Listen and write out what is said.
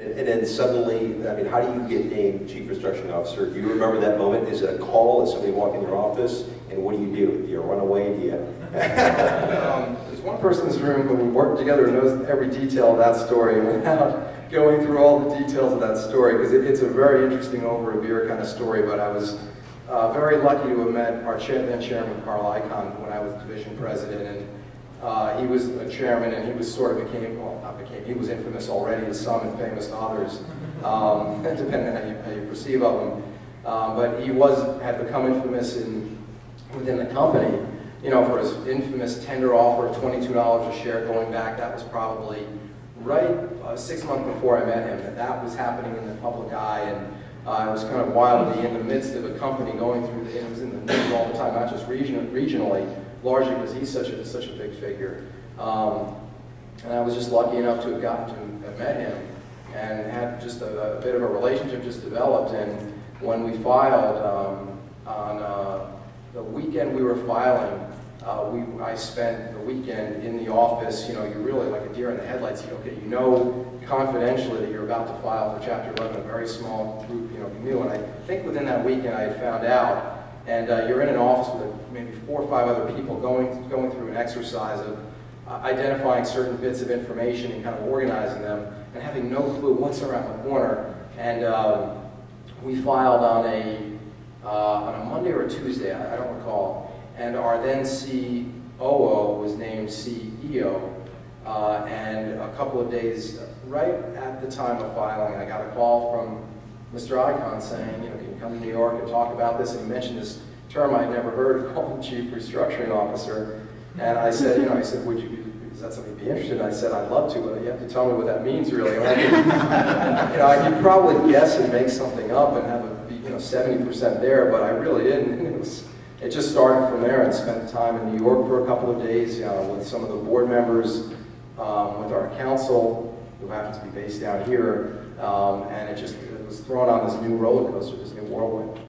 And then suddenly, I mean, how do you get named Chief Restructuring Officer? Do you remember that moment? Is it a call? Is somebody walk in your office? And what do? Do you run away? Do you? There's one person in this room who worked together and knows every detail of that story without going through all the details of that story, because it's a very interesting over a beer kind of story. But I was very lucky to have met our then chairman, Carl Icahn, when I was division president, and he was a chairman, and he was sort of he was infamous already to some and famous to others, depending on how you perceive of him. But he had become infamous within the company, you know, for his infamous tender offer of $22 a share going back. That was probably right 6 months before I met him, and that was happening in the public eye, and it was kind of wild to be in the midst of a company going through, it was in the news all the time, not just regionally, largely because he's such a big figure. And I was just lucky enough to have gotten to have met him and had just a bit of a relationship just developed. And when we filed on the weekend we were filing, I spent the weekend in the office. You know, you're really like a deer in the headlights. Okay, you know confidentially that you're about to file for Chapter 11. A very small group, you know, knew. And I think within that weekend I had found out. And you're in an office with maybe 4 or 5 other people going through an exercise of identifying certain bits of information and kind of organizing them, and having no clue what's around the corner. And we filed on a Monday or a Tuesday, I don't recall. And our then COO was named CEO. And a couple of days, right at the time of filing, I got a call from Mr. Icahn saying, you know, can you come to New York and talk about this? And he mentioned this term I'd never heard called Chief Restructuring Officer. And I said, you know, is that something you'd be interested in? I said, I'd love to, but you have to tell me what that means, really. I mean, you know, I could probably guess and make something up and have it be, you know, 70% there, but I really didn't. It just started from there, and spent time in New York for a couple of days, you know, with some of the board members, with our council, who happens to be based out here, and it was thrown on this new roller coaster, this new whirlwind.